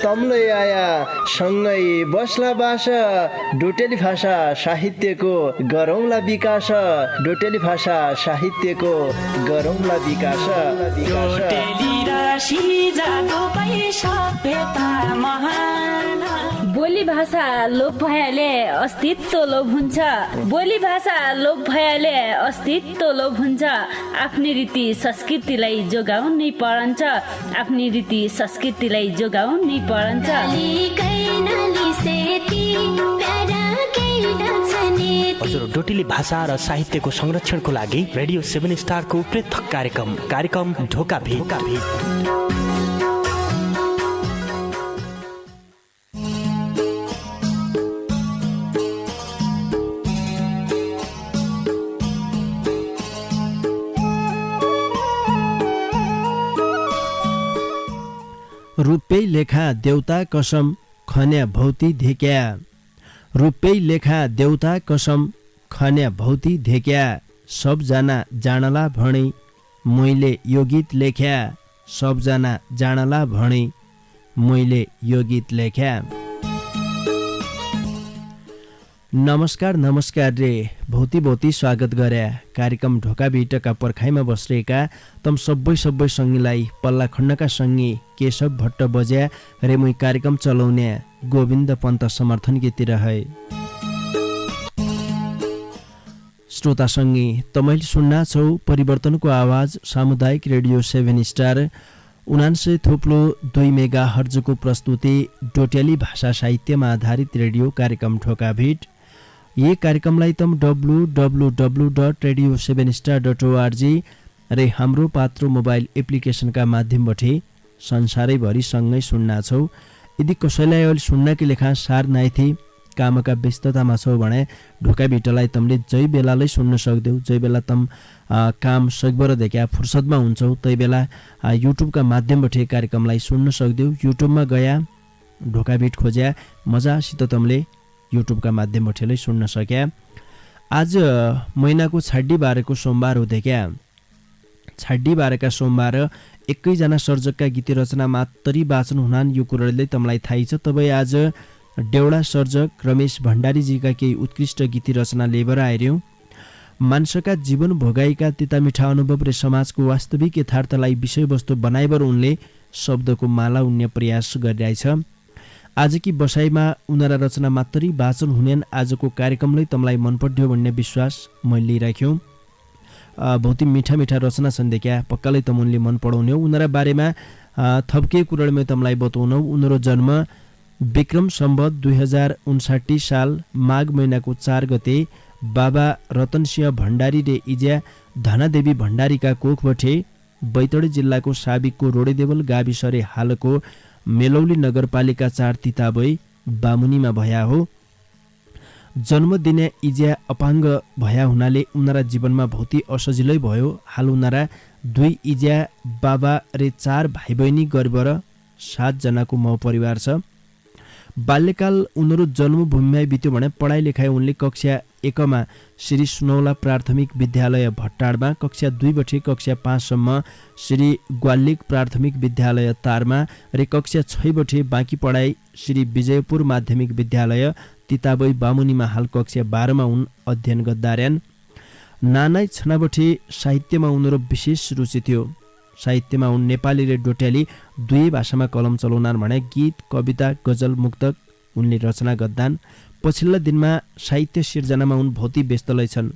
तम्लै आया सँगै बस्ला बास डोटेली भाषा साहित्यको गरौँला विकास डोटेली भाषा साहित्यको गरौँला विकास डोटेली राशि जादु सभ्यता महान बोली भाषा लोप भएले अस्तित्व लोप हुन्छ बोली भाषा लोप भएले अस्तित्व लोप हुन्छ आफ्नै रीति संस्कृतिलाई जोगाउनै पर्छ आफ्नै रीति संस्कृतिलाई जोगाउनै पर्छ हजुर डोटेली भाषा र साहित्यको संरक्षणको लागि रेडियो 7 स्टारको पृथक कार्यक्रम ढोका भेट रुपै लेखा देउता कसम खन्या भौती धेक्या रुपै लेखा देउता कसम खन्या भौती धेक्या सबजना जानला भणे मैले यो गीत लेख्या सबजना जानला भणे मैले यो गीत लेख्या। नमस्कार रे भौती स्वागत गरे कार्यक्रम ढोका भेटका पर्खाइमा बसेका तम सबै सङ्गीलाई पल्ला खण्डका सङ्गी केशव भट्ट बज्या रे मुई कार्यक्रम चलाउने गोविन्द पन्त समर्थन गीत रहे श्रोता सङ्गी तपाईले सुन्ना छौ परिवर्तनको आवाज सामुदायिक रेडियो 7 स्टार 99.2 मेगा हर्जको प्रस्तुति डोटेली भाषा साहित्यमा आधारित रेडियो कार्यक्रम ढोका भेट। ये कार्यक्रमलाई तम www.radio7star.org रे हाम्रो पात्रो मोबाइल एप्लिकेसनका माध्यमबाट संसारैभरि सँगै सुन्ना छौ। यदि कसैलाई अहिले सुन्नकी लेखा सार नाइथी कामका व्यस्ततामा छौ भने ढोका भेटलाई तमले जै बेलालाई सुन्न सक्दैौ जै बेला तम काम सकबर देख्या फुर्सदमा हुन्छौ तै बेला युट्युबका माध्यमबाट कार्यक्रमलाई सुन्न सक्दैौ। युट्युबमा गया ढोका भेट खोज्या मजासित तमले युट्युबका माध्यमबाट सुन्न सक्या। आज महिनाको 26 सोमबार हो देख्या 26 सोमबार एकैजना सर्जकका गीत रचना मात्रै वाचन हुनान् यो कुराले तमलाई थाहै छ। तबै आज डेउडा सर्जक रमेश भण्डारीजीका केही उत्कृष्ट गीत रचना लेबर आइर्यौं। मान्छेका जीवन भोगाइका तितामिठा अनुभव र समाजको वास्तविक यथार्थलाई विषयवस्तु बनाइबर उनले शब्दको माला उन्ने प्रयास गरिरहेछ। आजकी बसाइमा उनरा रचना मात्रै वाचन हुनेन्। आजको कार्यक्रमलाई तमलाई मन पर्यो भन्ने विश्वास मैले राख्यौं। बहुत मिठा रचना छन् देख्या पक्काले तम उनले मन पराउने उनरा बारेमा थपके कुराले तमलाई बताउनु। उनीहरु जन्म विक्रम सम्वत 2059 साल माघ महिनाको 4 गते बाबा रतनसिंह भण्डारी रे इज्या धनादेवी भण्डारीका कोखबठे बैतडी जिल्लाको साबिकको रोडेदेवल गाविस रे हालको मेलौली नगरपालिका 4 तिताबै बामुनीमा भया हो। जन्मदिने इज्या अपाङ्ग भया हुनाले उनरा जीवनमा बहुत असजिलै भयो। हाल उनरा 2 इज्या बाबा रे 4 भाइ बहिनी गरेर 7 जनाको मौ परिवार छ। बाल्यकाल उनीहरू जन्मभूमिमै बित्यो भने पढाइ लेखाइ उनले कक्षा 1 मा श्री सुनौला प्राथमिक विद्यालय भट्टाडमा, कक्षा 2 बटे कक्षा 5 सम्म श्री ग्वालिक प्राथमिक विद्यालय तारमा र कक्षा 6 बटे बाँकी पढाइ श्री विजयपुर माध्यमिक विद्यालय तिताबै बामुनीमा हाल कक्षा 12 मा उन अध्ययन गर्दार्यान्। नानै छनाबटे साहित्यमा उनीहरू विशेष रुचि थियो। साहित्यमा उन नेपाली र डोटेली दुई भाषामा कलम चलाउनान् भने गीत कविता गजल मुक्तक उनले रचना गर्दान्। पछिल्ला दिनमा साहित्य सिर्जनामा उन भौती व्यस्तलै छन्।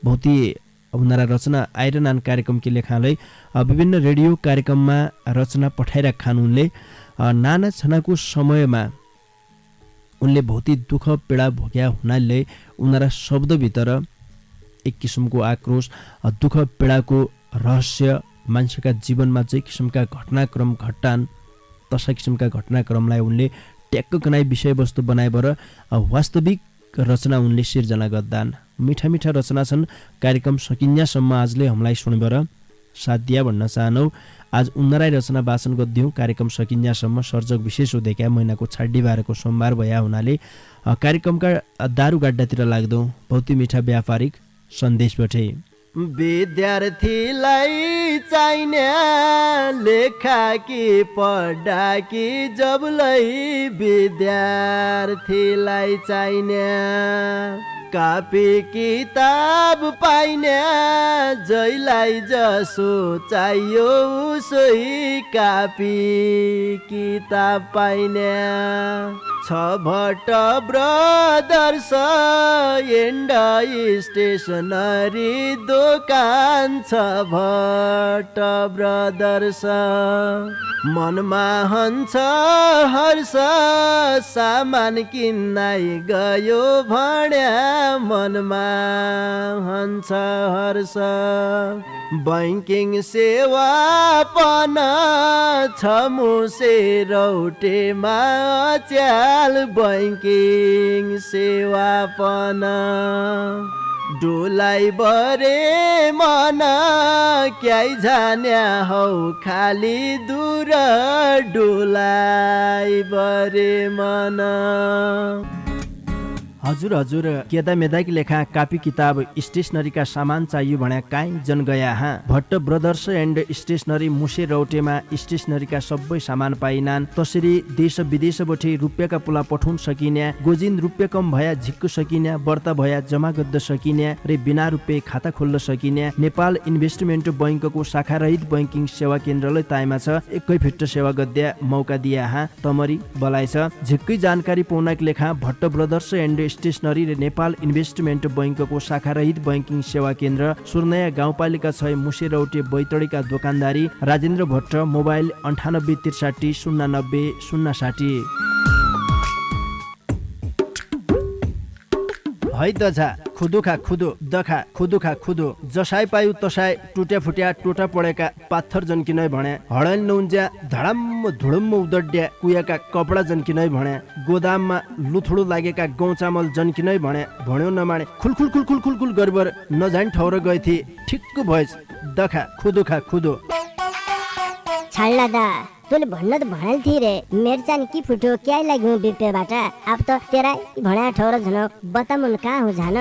भौती उनरा रचना आइरनान कार्यक्रम के लेखाले विभिन्न रेडियो कार्यक्रममा रचना पठाइराखान्। उनले नाना छनाको समयमा उनले भौती दुःख पीडा भोग्या हुनाले उनरा शब्दभित्र एक किसिमको आक्रोश दुःख पीडाको रहस्य मान्छेका जीवनमा जे किसिमका घटनाक्रम घट्टान् तसा किसिमका घटनाक्रमलाई उनले ट्याक्क कनाई विषयवस्तु बनाएर वास्तविक रचना उनले सिर्जना गर्दान्। मिठा मिठा रचना छन्। कार्यक्रम सकिन्यासम्म आजले हामीलाई सुनेर साथ दिया भन्न चाहनौ। आज उन्नराई रचना वाचन गर्दियौँ। कार्यक्रम सकिन्यासम्म सर्जक विशेष हुँदैका महिनाको 26 सोमबार भया हुनाले कार्यक्रमका दारू गाड्डातिर लाग्दौँ। बहुत मिठा व्यापारिक सन्देशबाटै विद्यार्थीलाई चाहिने लेखा कि पढा कि जबलै विद्यार्थीलाई चाहिने कापी किताब पाइने जैलाई जसो चाहियो उसै कापी किताब पाइने छ भट्ट ब्रदर्स एन्ड स्टेसनरी दोकान छ भट्ट ब्रदर्स मनमा हन्छ हर्ष सामान किन्नै गयो भन्या मनमा हन्छ हर्ष बैंकिङ सेवा पन छ मुसे रौटेमा च्याल बैंकिङ सेवा पन डोलाई बरे मन क्याइ जान्या हौ खाली दूर डोलाई बरे मन हजुर केदा मेदाकी लेखा कापी किताब स्टेसनरीका सामान चाहियो भन्या काहीँ जन गया हाँ भट्ट ब्रदर्स एन्ड स्टेसनरी मुसे रौटेमा स्टेसनरीका सबै सामान पाइनान् तसरी देश विदेशबठे रुपियाँका पुला पठाउन सकिन्या गोजिन रुपियाँ कम भया झिक्क सकिन्या बर्ता भया जमा गद्द सकिन्या रे बिना रुपियाँ खाता खोल्न सकिन्या नेपाल इन्भेस्टमेन्ट बैंकको शाखारहित बैंकिङ सेवा केन्द्रलाई ताइमा छ एकै फिट सेवा गद्या मौका दिया हाँ तमरी बलाइ छ झिक्कै जानकारी पाउनका लेखा भट्ट ब्रदर्स एन्ड स्टेसनरी र नेपाल इन्भेस्टमेन्ट बैंकको शाखारहित बैंकिङ सेवा केन्द्र सुर्नया गाउँपालिका 6 मुसे रौटे बैतडीका दोकानदारी राजेन्द्र भट्ट मोबाइल 9863 090 060 है दझा खुदुखा खुदो दखा खुदुखा खुदो जसाई पायु तसाई टुट्या फुट्या टोटा पडेका पाथर जन्किनै भन्या हडल नउन्ज्या धडम्म धुडम्म उदड्या कुयाका कपडा जन्किनै भन्या गोदाममा लुथुडो लागेका गहुँ चामल जन्किनै भन्या भन्यो नमाने खुलखुल खुलखुल खुलखुल गरबर नजान ठौर गएथी ठिक्क भएछ दखा खुदुखा खुदो छाड्ला दा तैँले भन्न त भनेल थिए रे मेरो चाहिँ के फुट्यो क्या लाग्यो बिपेबाट अब त तेरा भन्या ठौर झनक बतामुन कहाँ हो झान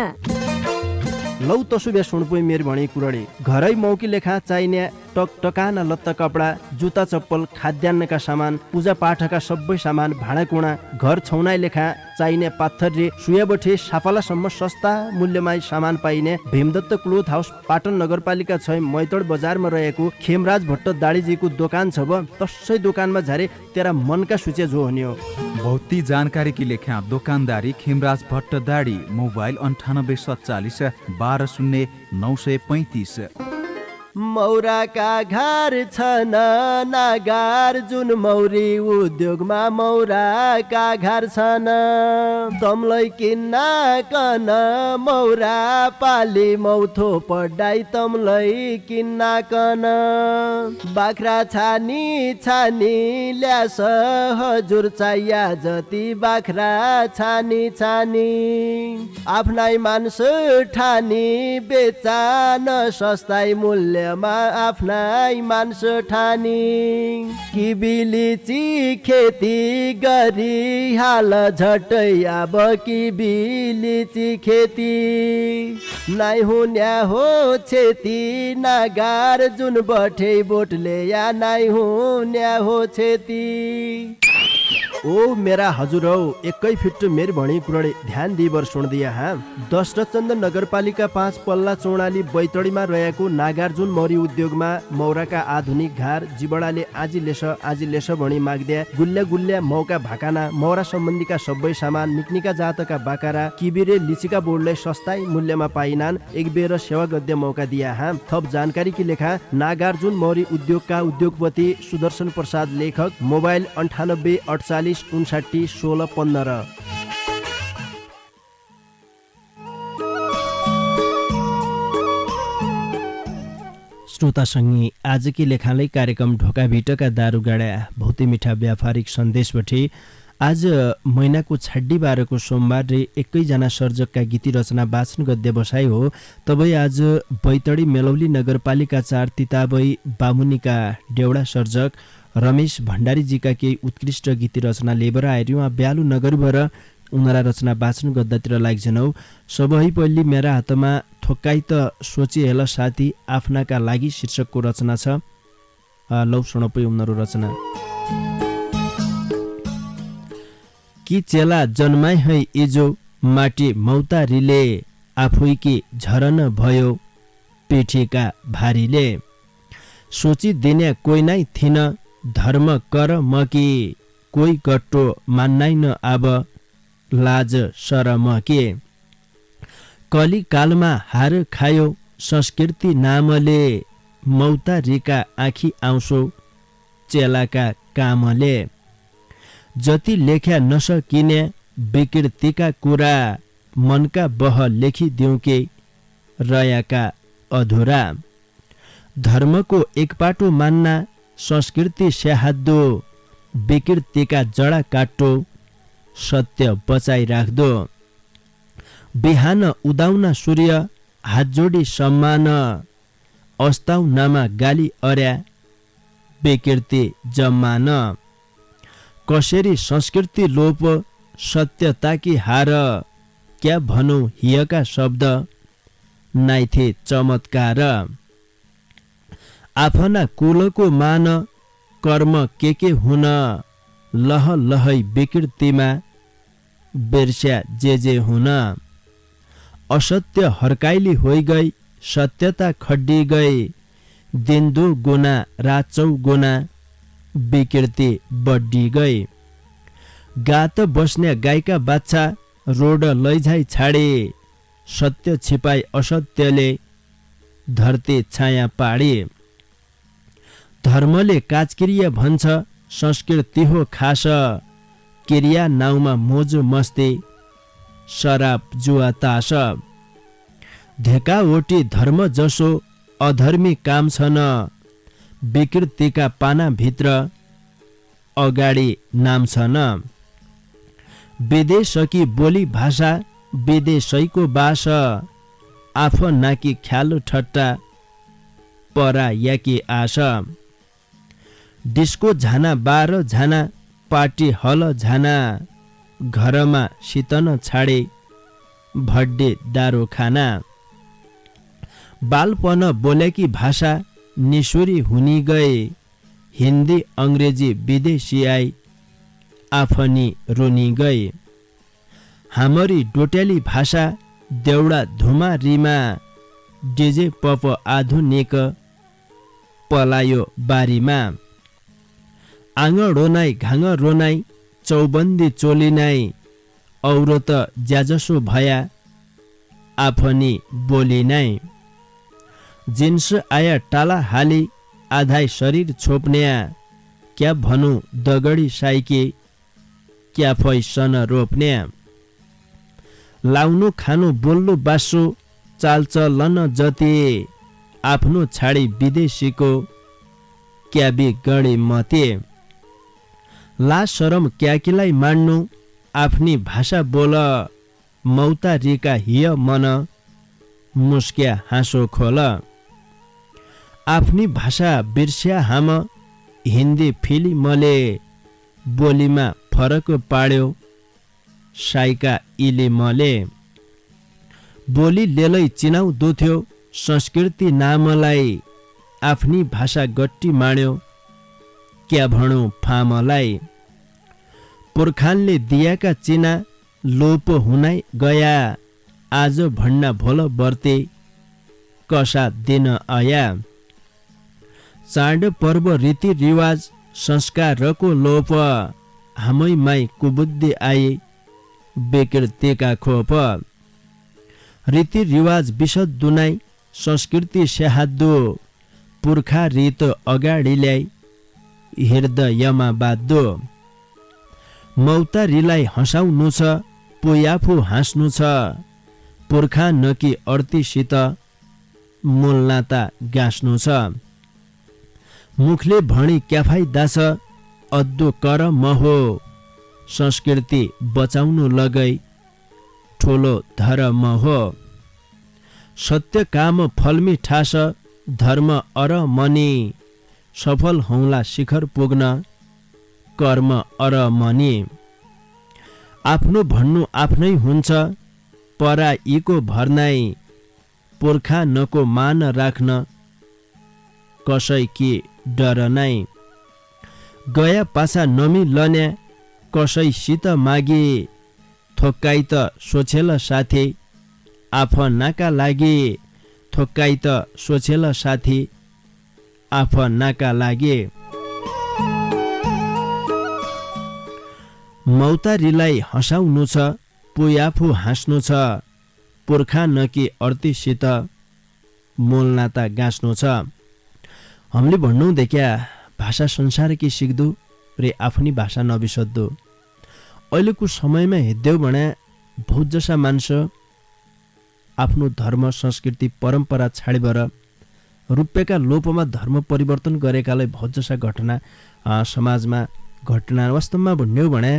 लौ तसुबे सुणपुई मेर भणी कुरडी घरै मौकी लेखा चाहिने टकटकाना लत्ता कपडा जुत्ता चप्पल खाद्यान्नका सामान पूजा पाठका सबै सामान भाँडाकुँडा घर छौनाइ लेखा चाहिने पाथर रे सुयाबठे सापालासम्म सस्ता मूल्यमा सामान पाइने भीमदत्त क्लोथ हाउस पाटन नगरपालिका 6 मैतड बजारमा रहेको खेमराज भट्ट दाडीजीको दोकान छ ब तसै दोकानमा झारे तेरा मनका सूचे जो हुने हो भौती जानकारी की लेखा दुकानदारी खेमराज भट्ट दाडी मोबाइल 9847 120935 मौराका घर छन् नागार जुन मौरी उद्योगमा मौराका घर छन् तमलाई किन्न कन मौरा पाली मौथो पढाइ तमलाई किन्न कन बाख्रा छानी छानी ल्यास हजुर चाहिया जति बाख्रा छानी छानी आफ्नै मान्छ ठानी बेचा न सस्ताई मूल्य आफ्नै मान्छ ठानी किबिलिची खेती गरी हाल झट्टै अब किबिलिची खेती नाइ हुन्या हो छेती नागार जुन बठे बोटले या नाइ हुन्या हो छेती ओ मेरा हजुरौ एकै फिट मेर भणी कुरडे ध्यान दिबर सुन दिया हाँ दशरथचन्द नगरपालिका 5 पल्ला चौडाली बैतडीमा रहेको नागार्जुन मौरी उद्योगमा मौराका आधुनिक घार जिबडाले आजी लेस भणी माग्द्या गुल्ल्या गुल्ल्या मौका भाकाना मौरा सम्बन्धीका सबै सामान निक्निका जातका बाकारा किबिरे लिचिका बोर्डलाई सस्ताई मूल्यमा पाइनान् एक बेर सेवा गद्य मौका दिया हाँ थप जानकारी की लेखा नागार्जुन मौरी उद्योगका उद्योगपति सुदर्शन प्रसाद लेखक मोबाइल 9848 59 16 15 श्रोतासँगै आजकी लेखालाई कार्यक्रम ढोका भिटका दारुगाडा भौती मिठा व्यापारिक सन्देशपछि आज महिनाको 26 सोमबार रे एकैजना सर्जकका गीती रचना वाचन गद्य बसाइ हो तबै आज बैतडी मेलौली नगरपालिका 4 तिताबै बामुनिका डेउडा सर्जक रमेश भण्डारीजीका केही उत्कृष्ट गीती रचना लेबर आएर उहाँ ब्यालु नगरबाट उनरा रचना वाचन गद्दातिर लाग्छनौ सबै पहिले मेरा हातमा थोक्काइ त सोचिहेल साथी आफ्नाका लागि शीर्षकको रचना छ। लौ सुनौँ उनीहरू रचना। कि चेला जन्माइ है इजो माटी मौतारीले आफैकी झरन भयो पिठीका भारीले सोचिदिने कोही नै थिन धर्म कर मकी कोही गट्टो मान्नाइन अब लाज शरम के कलिकालमा हार खायो संस्कृति नामले मौतारीका आँखी आउँछौ चेलाका कामले जति लेख्या नसकिने विकृतिका कुरा मनका बह लेखिदिउँ के रयाका अधुरा धर्मको एकपाटो मान्ना संस्कृति स्याहाद्दो विकृतिका जडा काट्टो सत्य बचाइ राख्दो बिहान उदाउन सूर्य हात जोडी सम्मान अस्ताउनमा गाली अर्या विकृति जम्मान कसरी संस्कृति लोप सत्यताकी हार क्या भनौँ हियका शब्द नाइथे चमत्कार आफ्ना कुलको मान कर्म के हुन लह लहै विकृतिमा बिर्स्या जे हुन असत्य हर्काइली होइ गई सत्यता खड्डी गई दिन दो गुना रात चौ गुना विकृति बड्डी गई गात बस्ने गाईका बाच्छा रोड लैझाइ छाडे सत्य छिपाई असत्यले धरती छाया पाडे धर्मले काजक्रिया भन्छ संस्कृति हो खास क्रिया नाउँमा मोज मस्ती शराब जुवा तास धेकावटी धर्म जसो अधर्मी काम छन् विकृतिका पानाभित्र अगाडि नाम छन् विदेशकी बोली भाषा विदेशैको बास आफ नाकी ख्यालो ठट्टा परा याकी आशा डिस्को झाना 12 झाना पार्टी हल झाना घरमा शीतन छाडे भड्डे दारो खाना बालपन बोलेकी भाषा निशुरी हुनी गए हिन्दी अंग्रेजी विदेशी आई आफनी रोनी गए हामरी डोटेली भाषा देउडा धुमा रिमा डिजे पप आधुनिक पलायो बारीमा आँगो रोनाई घाँग रोनाई चौबन्दी चोलिनाई औरो त ज्याजसो भया आफनी बोलिनाई जिन्स आया टाला हाली आधाई शरीर छोप्न्या क्या भनु दगडी साइके क्या फैसन रोप्न्या लाउनु खानु बोल्नु बासो चालचलन जति आफ्नो छाडी विदेशीको क्या बिगडी मते ला शरम क्याकीलाई मान्नु आफ्नी भाषा बोल मौतारीका हिय मन मुस्क्या हाँसो खोल आफ्नी भाषा बिर्स्या हाम हिन्दी फिल्मले बोलीमा फरक पाड्यो साइका इलिमले बोली लेलै चिनाउ दोथ्यो संस्कृति नामलाई आफ्नी भाषा गट्टी माड्यो क्या भणौ फामलाई पुर्खानले दिएका चिना लोप हुनाइ गया आज भण्डा भोल बर्ते कसा दिन आया चाड पर्व रीति रिवाज संस्कारको लोप हामै माई कुबुद्धि आए विकृतिका खोप रीति रिवाज विशद दुनाई संस्कृति स्याहाद्दो पुर्खा रीत अगाडि ल्याई हृदयमा बाद्धो मौतारीलाई हँसाउनु छ पुयाफु हाँस्नु छ पुर्खा नकी अर्तीसित मूलनाता गाँस्नु छ मुखले भणी क्याफाइदा छ अद्दो कर महो संस्कृति बचाउनु लगै ठुलो धर्म हो सत्य काम फलमी ठास धर्म अर मनी सफल हौला शिखर पुग्न कर्म अर मनी आफ्नो भन्नु आफ्नै हुन्छ पराईको भर्नाई पुर्खा नको मान राख्न कसै कि डर नै गया पासा नमी लन्या कसैसित मागे थोक्काइ त सोचेल साथी आफ्नाका लागि थोक्काइ त सोचेल साथी आफ्नाका लागि मौतारीलाई हँसाउनु छ पुयाफु हाँस्नु छ पुर्खा नकी अर्तीसित मोलनाता गाँच्नु छ हामीले भन्नु देख्या भाषा संसार कि सिक्दु रे आफ्नी भाषा नबिसद्दु अहिलेको समयमा हेर्देऊ भने बहुत जसा मान्छे आफ्नो धर्म संस्कृति परम्परा छाडेर रुपियाँका लोपमा धर्म परिवर्तन गरेकाले बहुत जसा घटना समाजमा घटना वास्तवमा भन्यो भने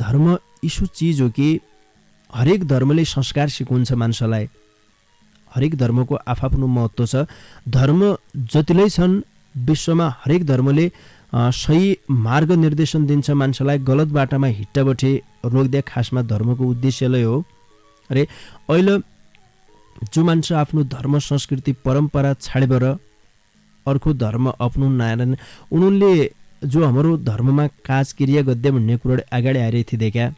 धर्म इसो चिज हो कि हरेक धर्मले संस्कार सिकाउँछ मान्छेलाई हरेक धर्मको आफ्नो महत्त्व छ धर्म जतिलै छन् विश्वमा हरेक धर्मले सही मार्ग निर्देशन दिन्छ मान्छेलाई गलत बाटामा हिट्टाबटे रोक्दै खासमा धर्मको उद्देश्यले हो अरे अहिले जो मान्छे आफ्नो धर्म संस्कृति परम्परा छाडेर अर्को धर्म अपनाउन उनले जो हाम्रो धर्ममा काज क्रिया गद्य भन्ने कुरा अगाडि आइरहेथि देखा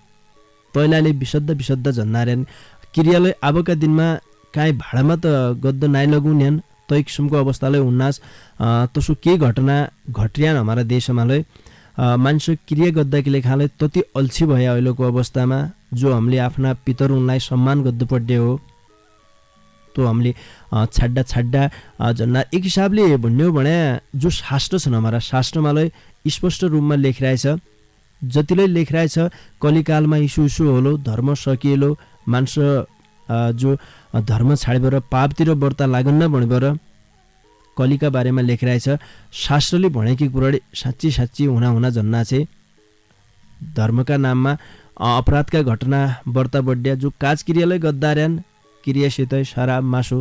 पहिलाले विशुद्ध झन्नारेन क्रियाले अबका दिनमा काहीँ भाडामा त गद्द नाइ लगाउनेन तै किसिमको अवस्थाले हुन्नास तसो के घटना घटियान हमारा देशमा मान्छे क्रिया गद्दाकी लेखाले तति अल्छी भए अहिलेको अवस्थामा जो हामीले आफ्ना पितरुलाई सम्मान गद्दु पर्ने हो तो हामीले छाड्डा झन्ना एक हिसाबले भन्यो भने जो शास्त्र छन् हमारा शास्त्रमा स्पष्ट रूपमा लेखिरहेछ जतिले लेखिरहेछ कलिकालमा इसु होलो धर्म सकिएलो मान्छे जो धर्म छाडेर पापतिर बढ्ता लागन्न भनेर कलिका बारेमा लेखिरहेछ शास्त्रले भनेकी कुरा साँच्ची हुना जन्ना चाहिँ धर्मका नाममा अपराधका घटना बढ्ता बढ्या जो काज क्रियाले गद्दार्यान क्रियासित शराब मासु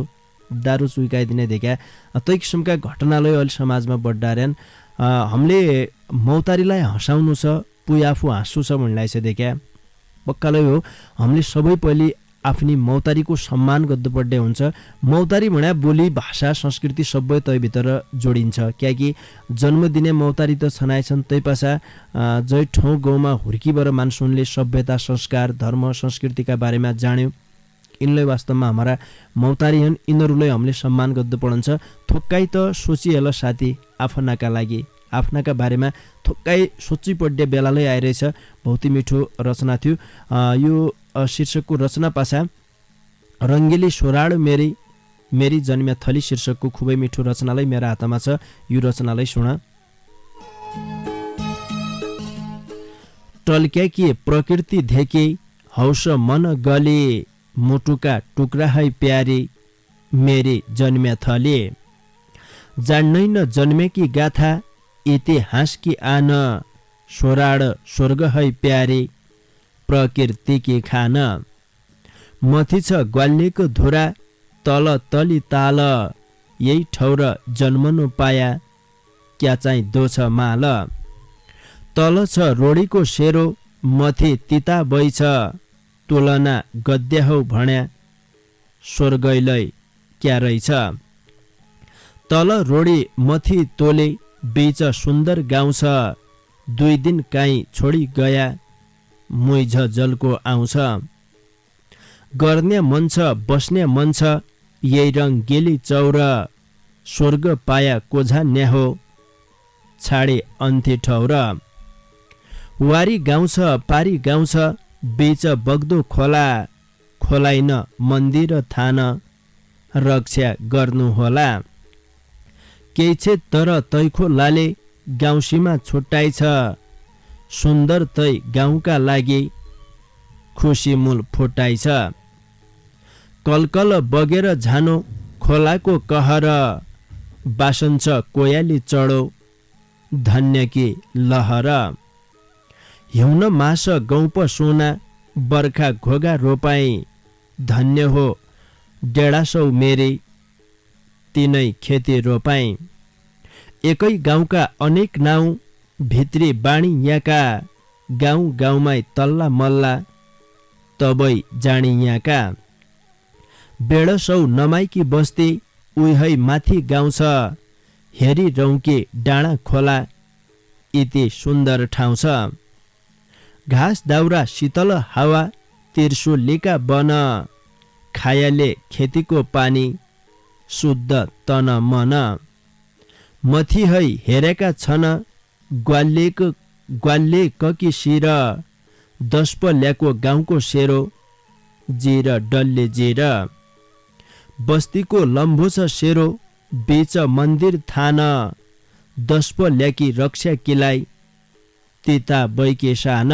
दारू चुइकाइदिने देखा तै किसिमका घटनाले अहिले समाजमा बढ्दार्यान हामीले मौतारीलाई हँसाउनु छ पुयाफु हाँस्नु छ भन्ने चाहिँ देखा पक्कालै हो हामीले सबै पहिले आफ्नी मौतारीको सम्मान गर्नुपर्ने हुन्छ मौतारी भन्या बोली भाषा संस्कृति सबै तै भित्र जोडिन्छ क्याकि जन्म दिने मौतारी त छनाइछन् तै पासा जय ठाउँ गाउँमा हुर्कीबाट मान्छेले सभ्यता संस्कार धर्म संस्कृतिका बारेमा जान्यो यिनले वास्तवमा हाम्रा मौतारी हुन् यिनीहरूलाई हामीले सम्मान गर्नु पर्छ थोक्काइ त सोचिहेल साथी आफ्नाका लागि आफ्नाका बारेमा थोक्काइ सोची पड्ने बेलाले आइरहेछ बहुतै मिठो रचना थियो यो शीर्षकको रचना पासा रङ्गेली सोराड मेरी जन्म्या थली शीर्षकको खुबै मिठो रचनालाई मेरो हातमा छ यो रचनालाई सुन टल्क्या कि प्रकृति धेके हौस मन गले मुटुका टुक्रा है प्यारे मेरी जन्म्या थले जान्दैन जन्मेकी गाथा इतिहास की आन सोराड स्वर्ग है प्यारे प्रकृति की खान मथि छ ग्वाल्यको धुरा तल तली ताल यही ठौर जन्मनु पाया क्या चाहिँ दोछ माल तल छ रोडीको सेरो मथि तिता बैछ तुलना गद्य हौ भन्या स्वर्गैलै क्या रहेछ तल रोडी मथि तोले बीच सुन्दर गाउँ छ 2 दिन काहीँ छोडी गया मुइझ जलको आउँछ गर्ने मन छ बस्ने मन छ यही रङ गेली चौर स्वर्ग पाया कोझा न्याहो छाडे अन्त्य ठौर वारी गाउँ छ पारी गाउँ छ बीच बग्दो खोला खोलाइन मन्दिर थान रक्षा गर्नु होला केही छे तर तैखो लाले गाउँसीमा छुट्टाइ छ सुन्दर तै गाउँका लागि खुसी मूल फुटाइ छ कलकल बगेर झानो खोलाको कहर बासन छ कोयाली चढो धन्य कि लहर हिउन मास गौप सोना बर्खा घोगा रोपाई धन्य हो 150 मेरी तिनै खेती रोपाई एकै गाउँका अनेक नाउँ भित्री बाणी यहाँका गाउँ गाउँमै तल्ला मल्ला तबै जानी यहाँका बेडसौ नमाइकी बस्ती उही माथि गाउँछ हेरी रौके डाँडा खोला यति सुन्दर ठाउँ छ घाँस दाउरा शीतल हावा तिर्सुलीका वन खायाले खेतीको पानी शुद्ध तन मन मथि है हेरेका छन् ग्वाल्ले ककी शिर 10 पल्याको गाउँको सेरो जिर डल्ले जिर बस्तीको लम्बो छ सेरो बीच मन्दिर थान 10 पल्याकी रक्षा किलाई तिता बैके सान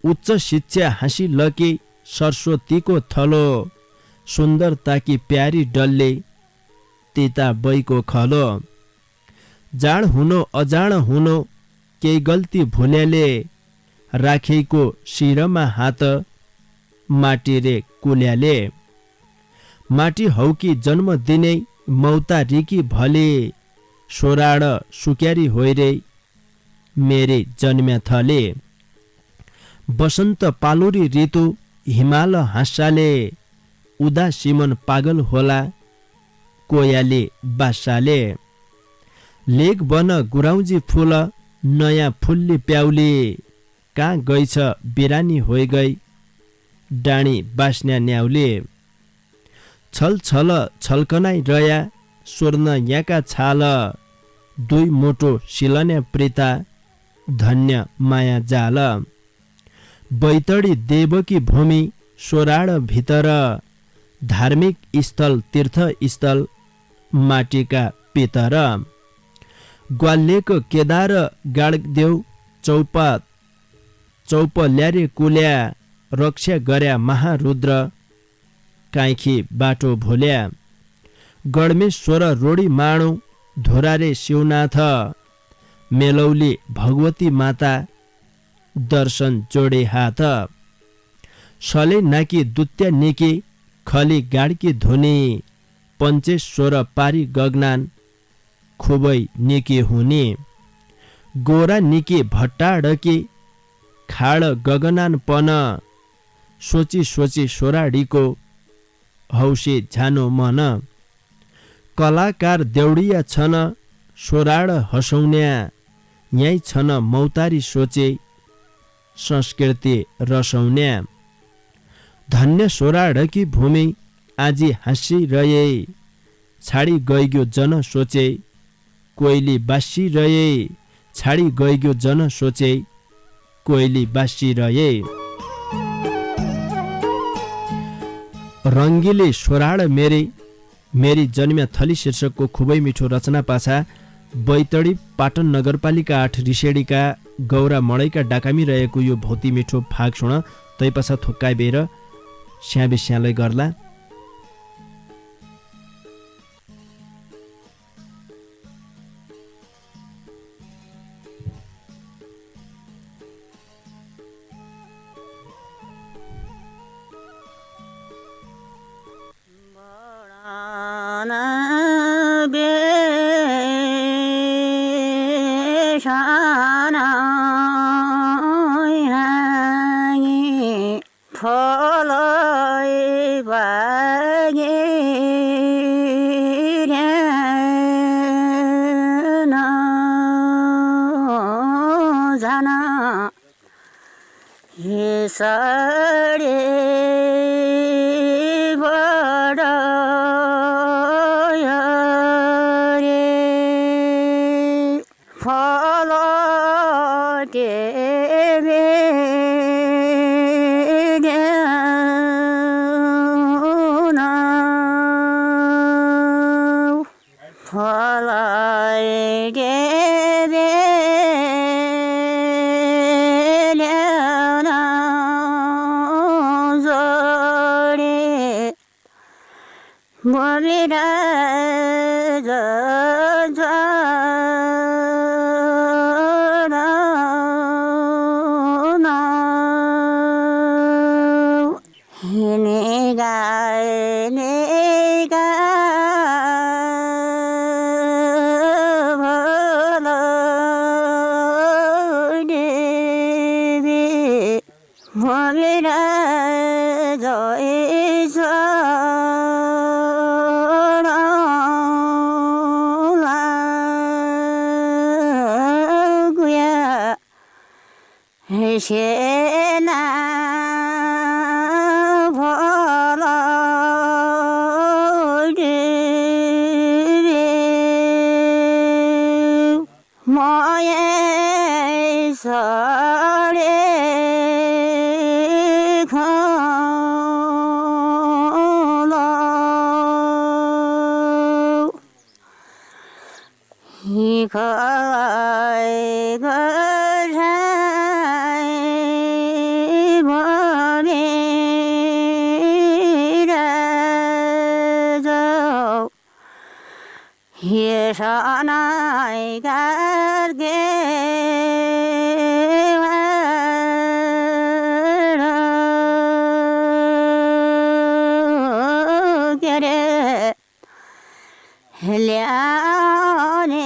उच्च शिक्षा हाँसी लके सरस्वतीको थलो सुन्दरताकी प्यारी डल्ले तिता बैको खलो जान हुनो अजान हुनो केही गल्ती भुल्याले राखेको शिरमा हात माटी रे कुल्याले माटी हौकी जन्म दिने मौता रिकी भले सोराड सुक्यारी होइ रे मेरे जन्म्या थले बसन्त पालुरी ऋतु हिमाल हाँसाले उदा सिमन पागल होला कोयाले बासाले लेक बन गुराउजी फूल नयाँ फुल्ली प्याउली कहाँ गइछ बिरानी होइ गई डाँडी बास्न्या न्याउले छल छल छल्कनाइ रया स्वर्ण याका छाल दुई मोटो शिलन्या प्रीता धन्य माया जाल बैतडी देवकी भूमि सोराड भितर धार्मिक स्थल तीर्थ स्थल माटीका पितर ग्वाल्लेको केदार गाडदेव चौपल्यारे कुल्या रक्षा गर्या महारुद्र काइखी बाटो भोल्या गणमेश्वर रोडी माणो धोरारे शिवनाथ मेलौली भगवती माता दर्शन जोडे हात सले नाकी दुत्या निकी खली गाडकी धुनी पञ्चेश्वर पारी गगनान खुबै निकी हुने गोरा निकी भट्टाडकी खाड गगनान पन सोची सोची सोराडीको हौसे झानो मन कलाकार देउडिया छन् सोराड हसौन्या यही छन् मौतारी सोचे संस्कृति रसौन्या धन्य सोराडकी भूमि आजी हाँसी रहे छाडी गइग्यो जन सोचे कोइली बासी रहे छाडी गइग्यो जन सोचे कोइली बासी रहे रङ्गीले सोराड मेरी जन्म्या थली शीर्षकको खुबै मिठो रचना पाछा बैतडी पाटन नगरपालिका 8 रिसेडीका गौरा मडैका डाकामी रहेको यो भौती मिठो भाग सुन तैपाछा थोक्काइ बेर स्याबिस्यालै गर्ला साडे बडा रे फलटे बेना फलटे मरेरा मरेरा सेना भला माये सारे खाला ही खाए गराए भरे जाओ ये सानाई करके ल्याने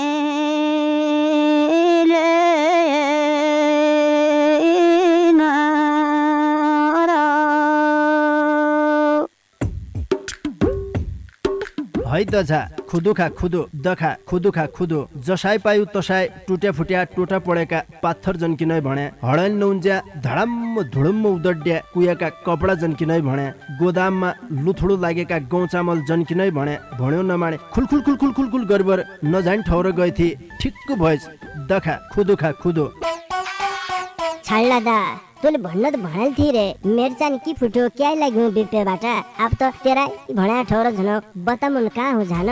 है दझा खुदु खा खुदु दखा खुदु खा खुदु जसाई पायु तसाई टुट्या फुट्या टोटा पडेका पाथर जन्किनै भने हडल नउन्ज्या धडम्म धुडुम्म उदड्या कुयाका कपडा जन्किनै भने गोदाममा लुथुडु लागेका गहुँ चामल जन्किनै भने भन्यो नमाने खुलखुल खुलखुल खुलखुल गरबर नजान ठाउँ गए थिए ठिक्क भएछ दखा खुदु खा खुदु छाड्ला दा तैँले भन्न त भनाल थिए रे मेरचान की फुट्यो क्या लाग्यो बिपेबाट अब त तेरा भण्या ठौर झनक बतामुन कहाँ हो झान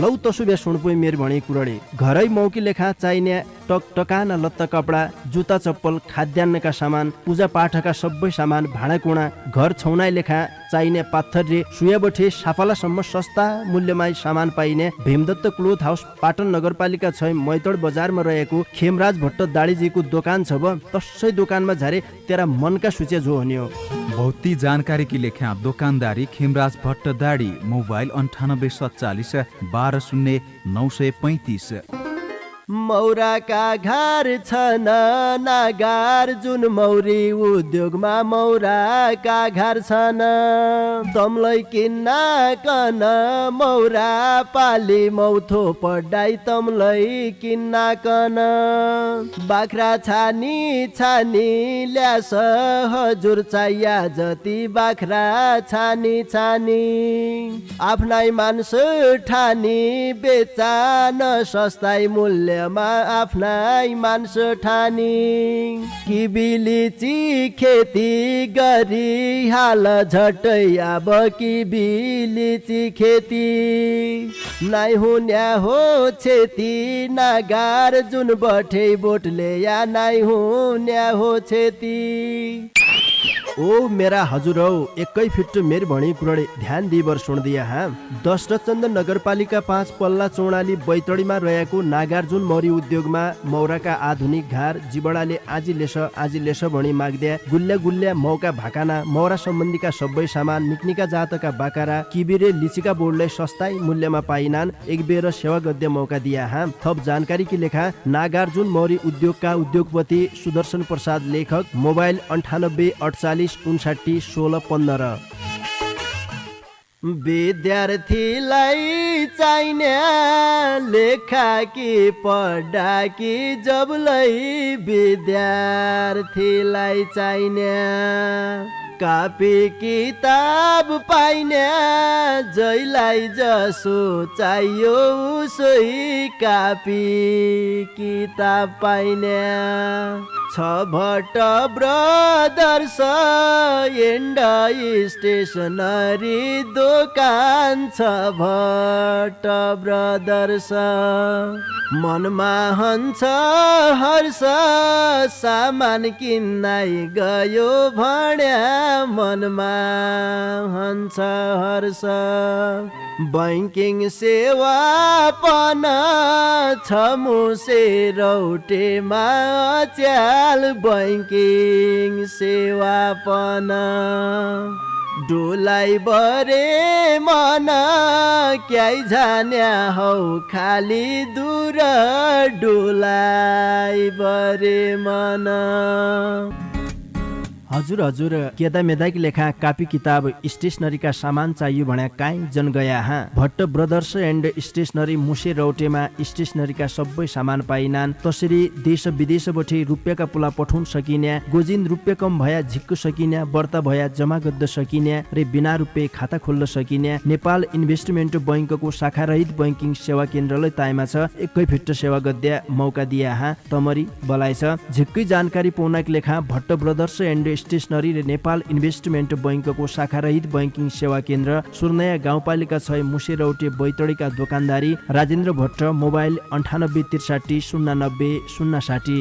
लौ तसुबे सुणपुई मेर भणी कुरडी घरै मौकी लेखा चाहिने टकटकाना लत्ता कपडा जुत्ता चप्पल खाद्यान्नका सामान पूजा पाठका सबै सामान भाँडाकुँडा घर छौनाइ लेखा चाहिने पाथरले सुयाबठे साफालासम्म सस्ता मूल्यमा सामान पाइने भीमदत्त क्लोथ हाउस पाटन नगरपालिका 6 मैतड बजारमा रहेको खेमराज भट्ट दाडीजीको दोकान छ ब तसै दोकानमा झारे तेरा मनका सूचे जो हुने हो भौती जानकारी की लेख्या दुकानदारी खेमराज भट्ट दाडी मोबाइल 9847 120935 मौराका घर छन् नागार जुन मौरी उद्योगमा मौराका घर छन् तमलाई किन्न कन मौरा पाली मौथो पढाइ तमलाई किन्न कन बाख्रा छानी छानी ल्यास हजुर चाहिया जति बाख्रा छानी छानी आफ्नै मान्छ ठानी बेचा न सस्ताई मूल्य आफ्नै मान्छ ठानी किबिलिची खेती गरी हाल झट्टै अब किबिलिची खेती नाइ हुन्या हो छेती नागार जुन बठे बोटले या नाइ हुन्या हो छेती ओ मेरा हजुर हौ एकै फिट मेर भणी कुरडे ध्यान दिबर सुन दिया हा दशरथचन्द नगरपालिका 5 पल्ला चौडाली बैतडीमा रहेको नागार्जुन मौरी उद्योगमा मौराका आधुनिक घार जिबडाले आजी लेस भणी माग्द्या गुल्ल्या गुल्ल्या मौका भाकाना मौरा सम्बन्धीका सबै सामान निक्निका जातका बाकारा किबिरे लिचिका बोर्डलाई सस्ता मूल्यमा पाइनान् एक बेर सेवा गद्य मौका दिया हा थप जानकारी की लेखा नागार्जुन मौरी उद्योगका उद्योगपति सुदर्शन प्रसाद लेखक मोबाइल 9848591615 विद्यार्थीलाई चाहिने लेखा कि पढा कि जबलाई विद्यार्थीलाई चाहिने कापी किताब पाइने जैलाई जसो चाहियो उसै कापी किताब पाइने छ भट्ट ब्रदर्स एन्ड स्टेसनरी दोकान छ भट्ट ब्रदर्स मनमा हन्छ हर्ष सामान किन्नै गयो भन्या मनमा हन्छ हर्ष बैंकिङ सेवा पन छ मुसे रौटेमा च्याल बैंकिङ सेवा पन डोलाई बरे मन क्याइ जान्या हौ खाली दूर डोलाई बरे मन हजुर हजुर केदा मेदाकी लेखा कापी किताब स्टेसनरीका सामान चाहियो भन्या काहीँ जन गया हाँ भट्ट ब्रदर्स एन्ड स्टेसनरी मुसे रौटेमा स्टेसनरीका सबै सामान पाइनान्। तसरी देश विदेशबाट रुपियाँका पुला पठाउन सकिने, गोजिन रुपियाँ कम भया झिक्क सकिने, बर्ता भया जमा गद्द सकिने रे बिना रुपियाँ खाता खोल्न सकिने नेपाल इन्भेस्टमेन्ट बैंकको शाखा रहित बैंकिङ सेवा केन्द्रलाई ताइमा छ। एकै फिट सेवा गद्या मौका दिया हाँ तमरी बलाइछ। झिक्कै जानकारी पाउनका लेखा भट्ट ब्रदर्स एन्ड स्टेसनरी र नेपाल इन्भेस्टमेन्ट बैंकको शाखा रहित बैंकिङ सेवा केन्द्र सुर्नया गाउँपालिका 6 मुसे रौटे बैतडीका दोकानदारी राजेन्द्र भट्ट, मोबाइल 98 63 090 060।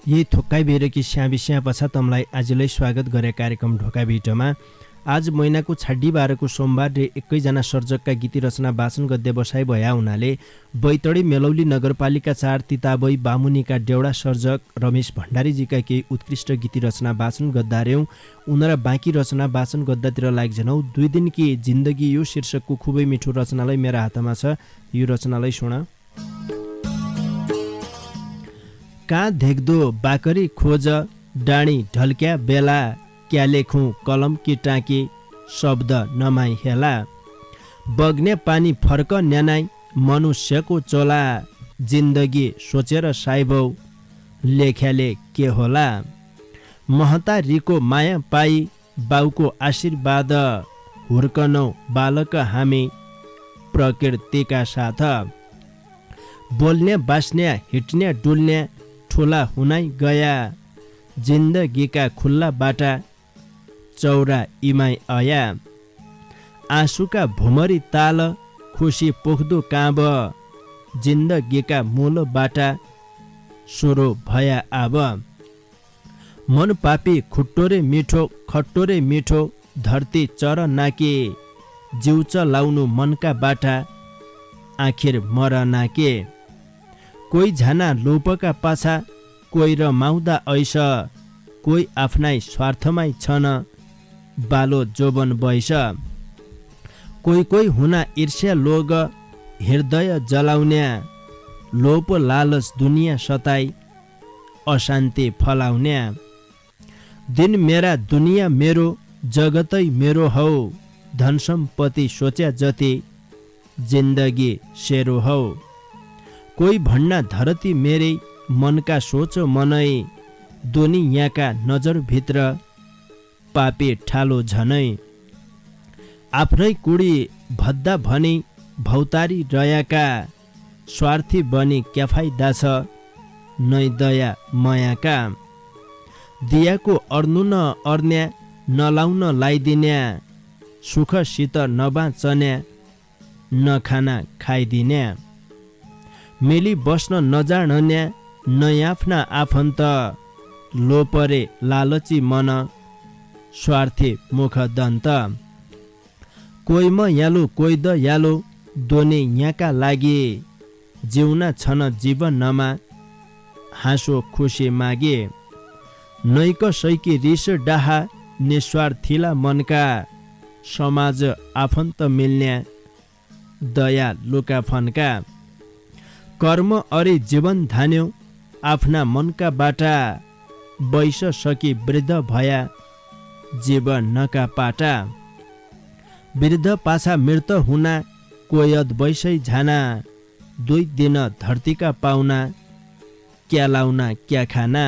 यही थोक्काइ बेरकी स्याबी स्या पछा तमलाई आजलाई स्वागत गरे कार्यक्रम ढोका भेटमा। आज महिनाको 6 सोमबार रे एकैजना सर्जकका गीती रचना वाचन गद्य बसाइ भया हुनाले बैतडी मेलौली नगरपालिका 4 तिताबई बामुनीका डेउडा सर्जक रमेश भण्डारीजीका केही उत्कृष्ट गीती रचना वाचन गद्दा र्यौं। उनरा बाँकी रचना वाचन गद्दातिर लाग जनौ 2 दिन की जिन्दगी यो शीर्षकको खुबै मिठो रचनालाई मेरा हातमा छ। यो रचनालाई सुन। कहाँ धेक्दो बाकरी खोज डाँडी ढल्क्या बेला क्या लेखौँ कलम कि टाँके शब्द नमाई हेला बग्ने पानी फर्क न्यानाई मनुष्यको चोला जिन्दगी सोचेर साइबौ लेख्याले के होला महतारीको माया पाई बाउको आशीर्वाद हुर्कनौ बालक हामी प्रकृतिका साथ बोल्ने बास्ने हिट्ने डुल्ने ठुला हुनाइ गया जिन्दगीका खुल्ला बाटा चौरा इमाई आया आँसुका भुमरी ताल खुसी पोख्दो काँब जिन्दगीका मूल बाटा सुरु भया आब मन पापी खुट्टोरे मिठो खट्टोरे मिठो धरती चर नाके जिउच लाउनु मनका बाटा आखिर मर नाके कोही झाना लोपका पाछा कोही र माउदा ऐस कोही आफ्नै स्वार्थमै छन् बालो जोबन बैस कोही कोही हुना ईर्ष्या लोग हृदय जलाउने लोप लालच दुनियाँ सताई अशान्ति फलाउने दिन मेरा दुनियाँ मेरो जगतै मेरो हौ धन सम्पत्ति सोच्या जति जिन्दगी सेरो हौ कोही भन्ना धरती मेरै मनका सोच मनै दुनियाँका नजरभित्र पापे ठालो झनै आफ्नै कुडी भद्दा भनी भौतारी रयाका स्वार्थी बनी क्या फाइदा छ नै दया मायाका दियाको अर्नु न अर्न्या नलाउन लाइदिन्या सुखसित नबाँच्न्या नखाना खाइदिन्या मिली बस्न नजान्न्या नै आफ्ना आफन्त लोपरे लालची मन स्वार्थी मुख दन्त कोही म यालो कोही द यालो दोने यहाँका लागि जिउना छन जीवनमा हाँसो खुसी मागे नैक सैकी रिस डाहा निस्वार्थीला मनका समाज आफन्त मिल्ने दया लुका फन्का कर्म अरे जीवन धान्यो आफ्ना मनका बाटा बैस सकी वृद्ध भया जीवन नका पाटा वृद्ध पाछा मृत हुना कोयद बैसै झाना 2 दिन धरतीका पाउना क्या लाउना क्या खाना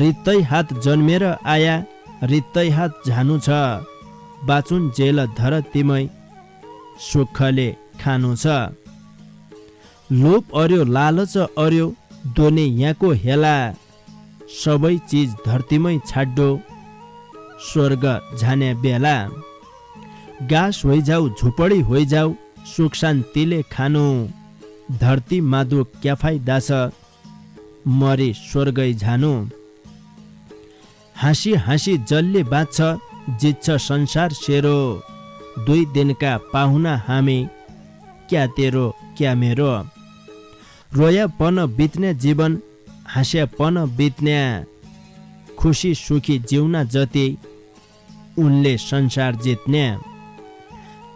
रित्तै हात जन्मेर आया रित्तै हात झानु छ बाचुन जेल धरतीमै सुखले खानु छ लोभ अर्यो लालच अर्यो दोने यहाँको हेला सबै चिज धरतीमै छाड्डो स्वर्ग झाने बेला गास होइजाऊ झुपडी होइजाऊ सुख शान्तिले खानु धरती मादो क्या फाइदा छ मरी स्वर्गै झानु हाँसी हाँसी जल्ले बाँच्छ जित्छ संसार सेरो 2 दिनका पाहुना हामी क्या तेरो क्या मेरो रोयापन बित्ने जीवन हाँस्यापन बित्ने खुसी सुखी जिउना जति उनले संसार जित्ने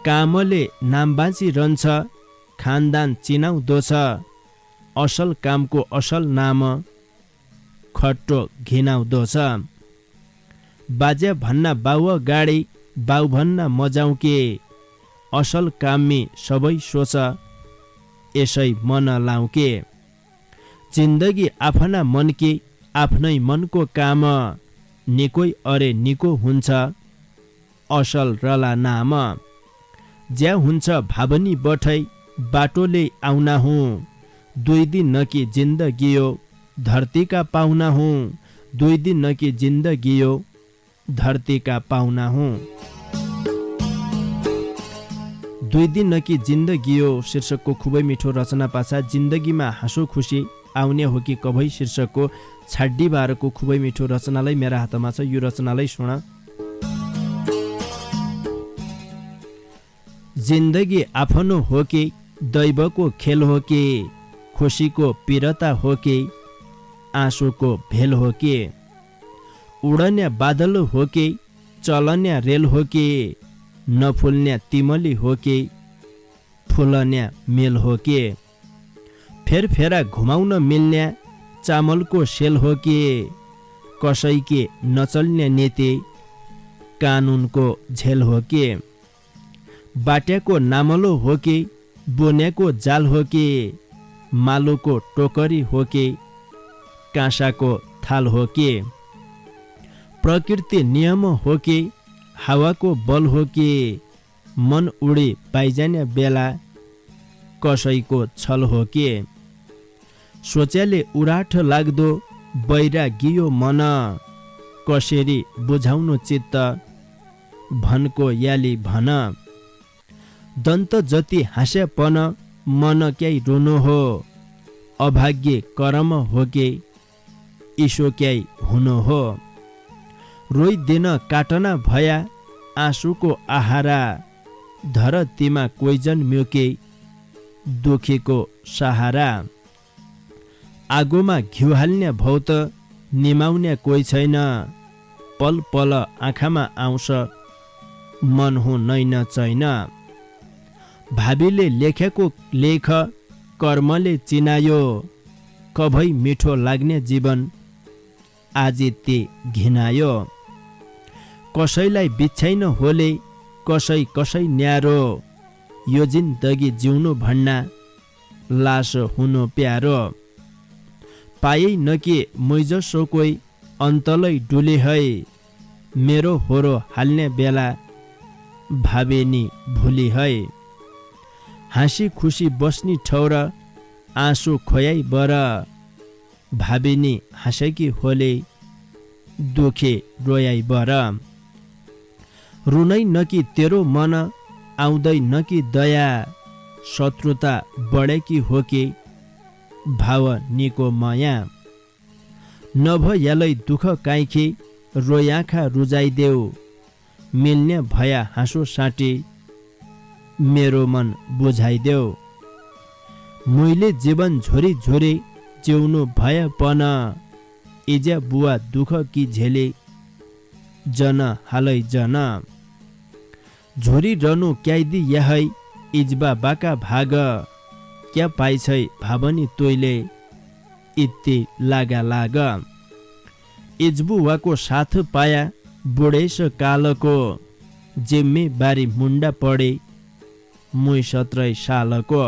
कामले नाम बाँचिरहन्छ, खानदान चिनाउँदो छ, असल कामको असल नाम खट्टो घिनाउँदो छ। बाजे भन्ना बाउ गाडी, बाउ भन्ना मजाउके, असल काममी सबै सोच, यसै मन लाउके। जिन्दगी आफ्ना मनकी, आफ्नै मनको काम, निकै अरे निको हुन्छ, असल रला नाम। ज्या हुन्छ भावनी बठै, बाटोले आउना हुँ, 2 दिन नकी जिन्दगी यो, धरतीका पाहुना हुँ, 2 दिन नकी जिन्दगी यो, धरतीका पाहुना हुँ। 2 दिन नकी जिन्दगी यो शीर्षकको खुबै मिठो रचना पाछा जिन्दगीमा हाँसो खुसी आउने हो कि कभै शीर्षकको छाड्डी बारको खुबै मिठो रचनालाई मेरा हातमा छ। यो रचनालाई सुन। जिन्दगी आफ्नो हो कि दैवको खेल हो कि, खुसीको पिरता हो कि आँसुको भेल हो कि, उडन्या बादल हो कि चलन्या रेल हो कि, नफुल्न्या तिमली हो कि फुलन्या मेल हो कि, फेरफेरा घुमाउन मिल्ने चामलको सेल हो कि, कसैके नचल्ने नीति कानुनको झेल हो कि, बाट्याको नामलो हो कि बोनेको जाल हो कि, मालोको टोकरी हो कि काँसाको थाल हो कि, प्रकृति नियम हो कि हावाको बल हो कि, मन उडी पाइजाने बेला कसैको छल हो कि, सोच्याले उराठ लाग्दो बैरागियो मन, कसरी बुझाउनु चित्त भनको याली भन, दन्त जति हाँस्यापन मन क्याइ रुनु हो, अभाग्य कर्म हो कि ईशो क्याइ हुनु हो, रोइदिन काटना भया आँसुको आहारा, धरतीमा कोही जन्म्यो कि दुखीको सहारा, आगोमा घिउ हाल्ने भौ त निमाउने कोही छैन, पल पल आँखामा आउँछ मन हो नैन चैन, भावीले लेखेको लेख कर्मले चिनायो, कभै मिठो लाग्ने जीवन आजिते घिनायो, कसैलाई बिछ्याइन होले कसै कसै न्यारो, यो जिन्दगी जिउनु भन्ना लास हुनु प्यारो, पाए नके मैजसो कोही अन्तलै डुले है, मेरो होरो हाल्ने बेला भावेनी भुली है, हाँसी खुसी बस्नी ठौर आँसु खोयाइ बर, भावेनी हाँसेकी होले दुखे रोयाइ बर, रुनै नकी तेरो मन आउँदै नकी दया, शत्रुता बढेकी हो कि भाव निको माया, नभयालै दुःख काइखी रोयाखा रुजाइदेऊ, मिल्ने भया हाँसो साटी मेरो मन बुझाइदेऊ, मैले जीवन झोरी झोरी जिउनु भयपन, इज्या बुवा दुःख कि झेले जन हालै जन, झोरी रहनु क्याइदी यहै इजबा बाका भाग, क्या पाइछै भावनी तोइले इत्ति लागा लाग, इजबुवाको साथ पाया बुढेस कालको, जिम्मेवारी मुन्डा पढे मुई 17 सालको,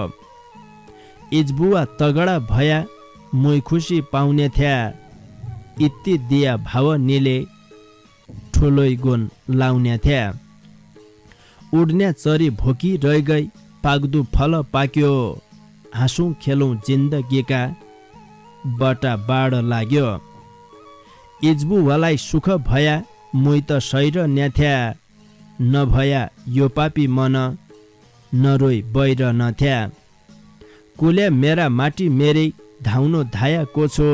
इजबुवा तगडा भया मुई खुसी पाउने थ्या, इत्ति दिया भाव निले ठुलै गुण लाउने थ्या, उड्ने चरी भोकी रह गई पाग्दु फल पाक्यो, हाँसौँ खेलौँ जिन्दगीका बटा बाड लाग्यो, इजबुवालाई सुख भया मुई त सैर न्याथ्या, नभया यो पापी मन नरोई बैर नथ्या, कुल्या मेरा माटी मेरै धाउनो धायाको छो,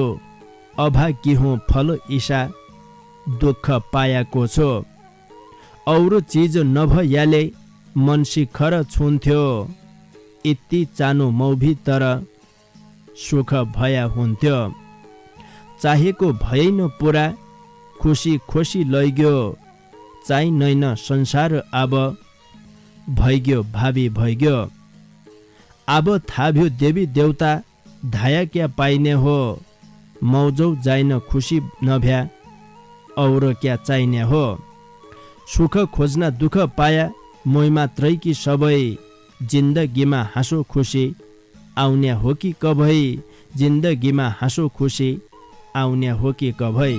अभागी हुँ फल ईशा दुःख पायाको छो, औरो चिज नभयाले मन शिखर छुन्थ्यो, इत्ति चानो मौभी तर सुख भया हुन्थ्यो, चाहेको भएन पुरा खुसी खुसी लैग्यो, चाहिँदैन संसार अब भइग्यो भावी भइग्यो। अब थाभ्यो देवी देउता धाया क्या पाइने हो। मौजौ जाइन खुसी नभ्या औरो क्या चाहिने हो। सुख खोज्न दुःख पाया मोही मात्रै कि सबै। जिन्दगीमा हाँसो खुसी आउने हो कि कभै। जिन्दगीमा हाँसो खुसी आउने हो कि कभै।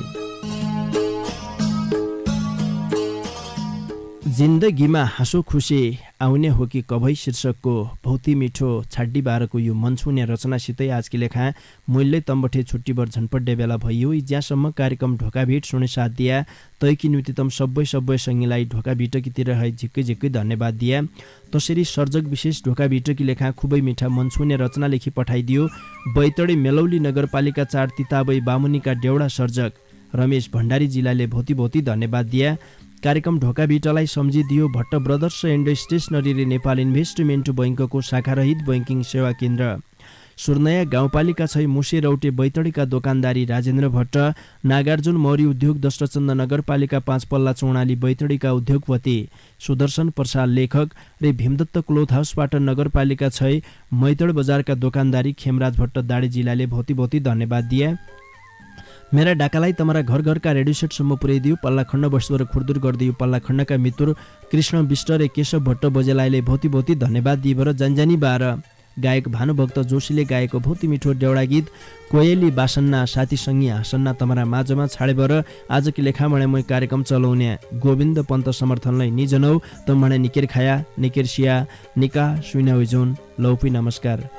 जिन्दगीमा हाँसो खुसी आउने हो कि कभै शीर्षकको भौती मिठो छाड्डी बाह्रको यो मन छुने रचनासितै आजकी लेखा मूल्य तम्बठे छुट्टीभर झन्पड्डे बेला भयो। ज्यासम्म कार्यक्रम ढोकाभेट सुने साथ दिया तैकी न्युतितम सबै सङ्गीलाई ढोकाभिटकीतिर है झिक्कै झिक्कै धन्यवाद दिया। तसरी सर्जक विशेष ढोकाभिटकी लेखा खुबै मिठा मन छुने रचना लेखी पठाइदियो। बैतडी मेलौली नगरपालिका 4 तिताबै बामुनिका डेउडा सर्जक रमेश भण्डारीजीलाई भौती धन्यवाद दिया। कार्यक्रम ढोकाभिटलाई सम्झिदियो Bhatt brothers and stationery Nepal investment बैङ्कको शाखारहित बैङ्किङ सेवा केन्द्र। सुर्नया गाउँपालिका 6 मुसे रौटे बैतडीका दोकानदारी राजेन्द्र भट्ट। नागार्जुन मौरी उद्योग दशरथचन्द नगरपालिका 5 पल्ला चौडाली बैतडीका उद्योगपति सुदर्शन प्रसाद लेखक र भीमदत्त क्लोथ हाउसबाट नगरपालिका 6 मैतड बजारका दोकानदारी खेमराज भट्ट दाडीजीलाई भौती धन्यवाद दिए। मेरा डाकालाई तमरा घर घरका रेडियो सेटसम्म पुर्याइदियो। पल्ला खण्ड बस्वर खुर्दुर गरिदियो। पल्ला खण्डका मित्र कृष्ण विष्ट र केशव भट्ट बजेलाईले भौती धन्यवाद दिएर जानजानी बार गायक भानुभक्त जोशीले गाएको भौती मिठो डेउडा गीत कोयली बासन्ना साथी सङ्गी हाँसन्ना तमरा माझमा छाडेबर आजकी लेखामणे मै कार्यक्रम चलाउने गोविन्द पन्त समर्थनलाई निजनौ तमणे निकेर खाया निकेर सिया निका सुइना जोन लौपी नमस्कार।